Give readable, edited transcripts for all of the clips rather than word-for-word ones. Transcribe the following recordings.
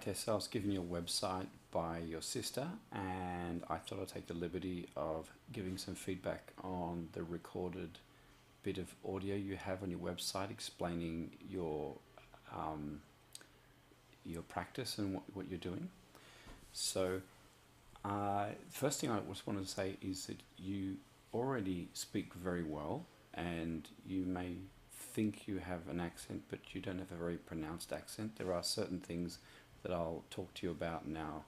Tessa, I was given your website by your sister, and I thought I'd take the liberty of giving some feedback on the recorded bit of audio you have on your website explaining your practice and what you're doing. So first thing I just wanted to say is that you already speak very well, and you may think you have an accent, but you don't have a very pronounced accent. There are certain things that I'll talk to you about now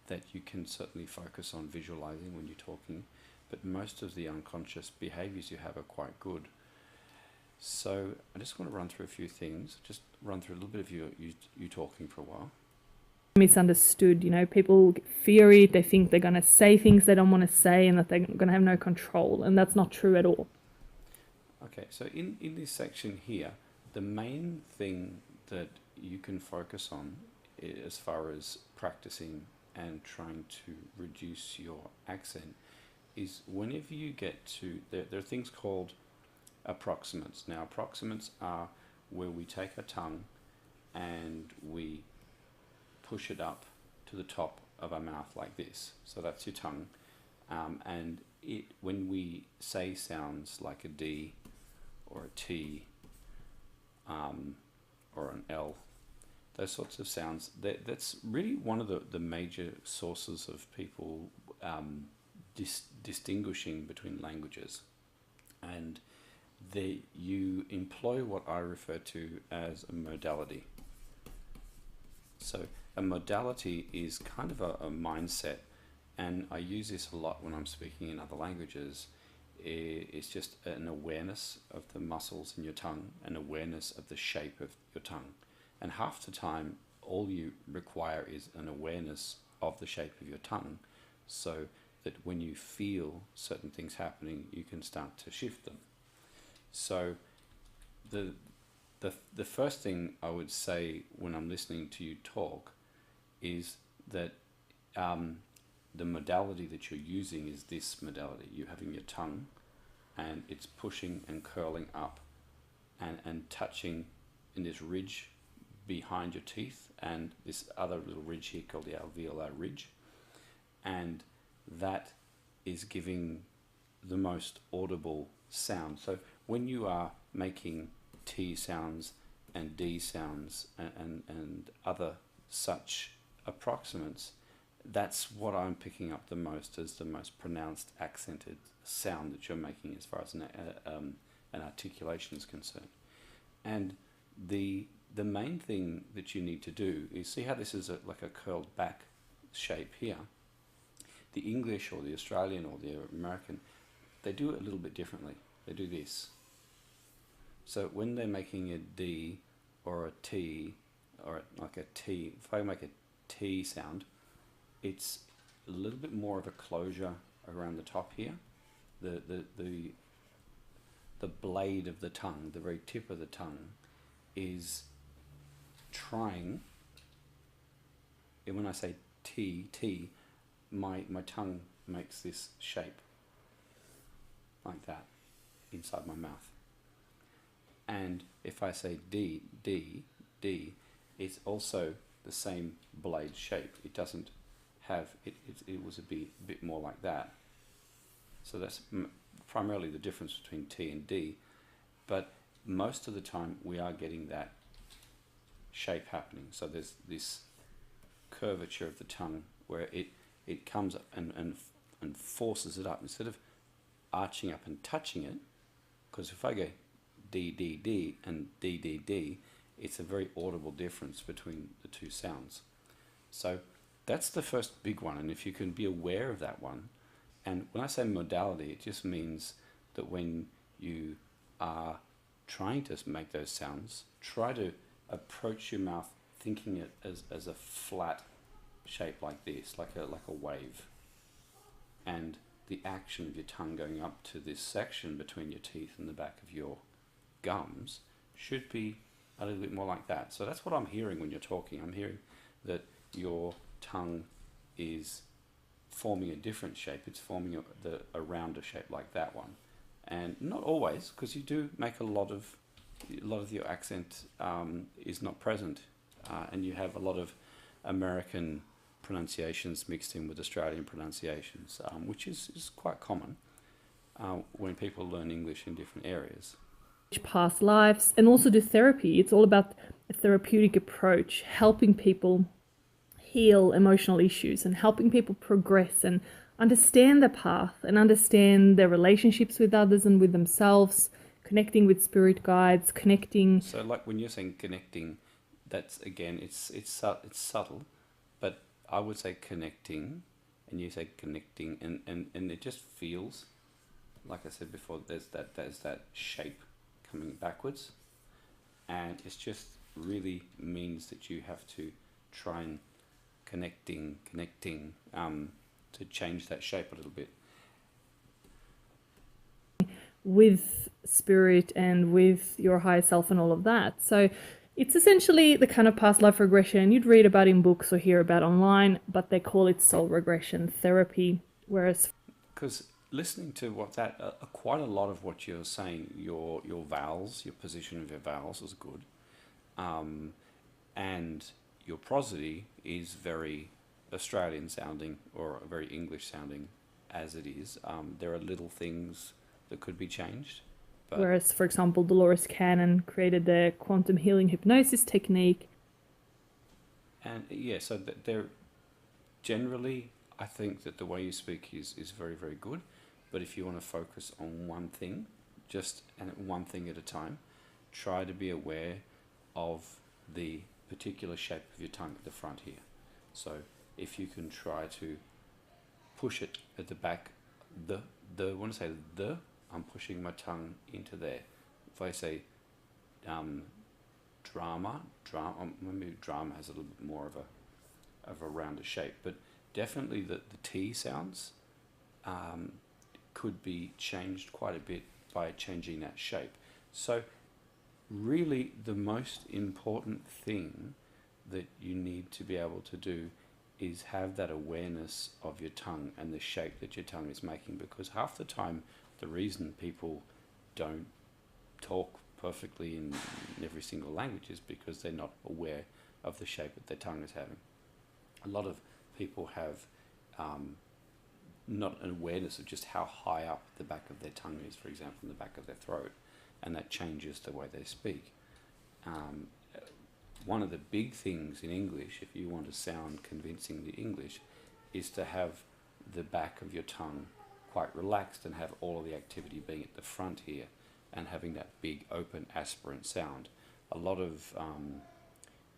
that you can certainly focus on visualizing when you're talking, but most of the unconscious behaviors you have are quite good. So I just want to run through a few things, just run through a little bit of you talking for a while. Misunderstood, people fear it, they think they're going to say things they don't want to say and that they're going to have no control, and that's not true at all. Okay, so in this section here, the main thing that you can focus on as far as practicing and trying to reduce your accent is whenever you get to, there are things called approximates. Now, approximates are where we take our tongue and we push it up to the top of our mouth like this. So that's your tongue. And when we say sounds like a D or a T or an L, those sorts of sounds, that's really one of the major sources of people distinguishing between languages. And you employ what I refer to as a modality. So a modality is kind of a mindset, and I use this a lot when I'm speaking in other languages. It's just an awareness of the muscles in your tongue, an awareness of the shape of your tongue. And half the time, all you require is an awareness of the shape of your tongue, so that when you feel certain things happening, you can start to shift them. So the first thing I would say when I'm listening to you talk is that the modality that you're using is this modality. You're having your tongue and it's pushing and curling up and touching in this ridge behind your teeth and this other little ridge here called the alveolar ridge, and that is giving the most audible sound. So when you are making T sounds and D sounds and other such approximates, that's what I'm picking up the most as the most pronounced accented sound that you're making as far as an articulation is concerned. And the main thing that you need to do is see how this is like a curled back shape here. The English or the Australian or the American, they do it a little bit differently. They do this. So when they're making a D or a T or like a T, if I make a T sound, it's a little bit more of a closure around the top here. The blade of the tongue, the very tip of the tongue, is trying, and when I say T, my tongue makes this shape like that inside my mouth. And if I say D, it's also the same blade shape. It doesn't have, it was a bit more like that. So that's primarily the difference between T and D. But most of the time we are getting that shape happening. So there's this curvature of the tongue where it comes up and forces it up instead of arching up and touching it. Because if I go D and D, it's a very audible difference between the two sounds. So that's the first big one, and if you can be aware of that one, and when I say modality, it just means that when you are trying to make those sounds, try to approach your mouth thinking it as a flat shape like this, like a wave, and the action of your tongue going up to this section between your teeth and the back of your gums should be a little bit more like that. So that's what I'm hearing when you're talking. I'm hearing that your tongue is forming a different shape. It's forming a rounder shape like that one. And not always, because you do make a lot of your accent is not present, and you have a lot of American pronunciations mixed in with Australian pronunciations, which is quite common when people learn English in different areas. Past lives, and also do therapy. It's all about a therapeutic approach, helping people heal emotional issues and helping people progress and understand their path and understand their relationships with others and with themselves, connecting with spirit guides, connecting. So like when you're saying connecting, that's again, it's subtle, but I would say connecting, and you say connecting, and it just feels, like I said before, there's that shape coming backwards, and it just really means that you have to try and connecting to change that shape a little bit With spirit and with your higher self and all of that. So it's essentially the kind of past life regression you'd read about in books or hear about online, but they call it soul regression therapy. Whereas, because listening to what that quite a lot of what you're saying, your vowels, your position of your vowels is good, and your prosody is very Australian sounding or very English sounding as it is. There are little things that could be changed. But whereas, for example, Dolores Cannon created the quantum healing hypnosis technique. And yeah, so they're generally, I think that the way you speak is very, very good. But if you want to focus on one thing, just and one thing at a time, try to be aware of the particular shape of your tongue at the front here. So if you can try to push it at the back, when I say I'm pushing my tongue into there. If I say drama, maybe drama has a little bit more of a rounder shape, but definitely the T sounds could be changed quite a bit by changing that shape. So really the most important thing that you need to be able to do is have that awareness of your tongue and the shape that your tongue is making, because half the time the reason people don't talk perfectly in every single language is because they're not aware of the shape that their tongue is having. A lot of people have not an awareness of just how high up the back of their tongue is, for example, in the back of their throat, and that changes the way they speak. One of the big things in English, if you want to sound convincingly English, is to have the back of your tongue quite relaxed and have all of the activity being at the front here and having that big open aspirant sound. A lot of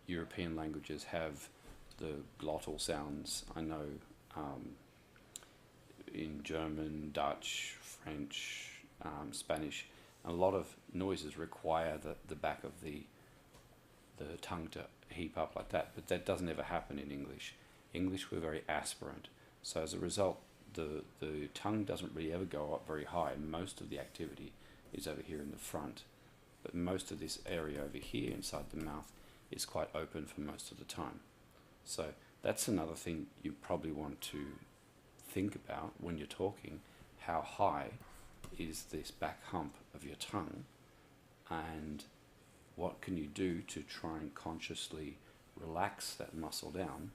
European languages have the glottal sounds. I know in German, Dutch, French, Spanish, a lot of noises require the back of the tongue to heap up like that, but that doesn't ever happen in English. English, we're very aspirant, so as a result the tongue doesn't really ever go up very high. Most of the activity is over here in the front, but most of this area over here inside the mouth is quite open for most of the time. So that's another thing you probably want to think about when you're talking. How high is this back hump of your tongue, and what can you do to try and consciously relax that muscle down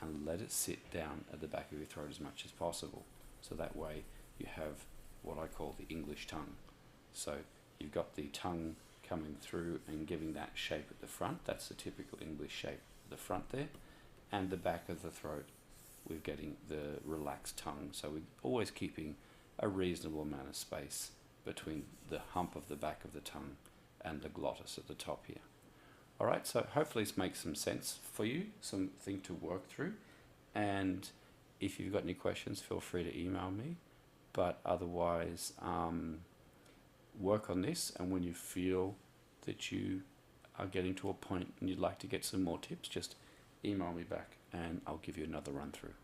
and let it sit down at the back of your throat as much as possible, so that way you have what I call the English tongue. So you've got the tongue coming through and giving that shape at the front. That's the typical English shape at the front there, and the back of the throat we're getting the relaxed tongue. So we're always keeping a reasonable amount of space between the hump of the back of the tongue and the glottis at the top here. Alright, so hopefully this makes some sense for you, something to work through, and if you've got any questions, feel free to email me, but otherwise work on this, and when you feel that you are getting to a point and you'd like to get some more tips, just email me back and I'll give you another run through.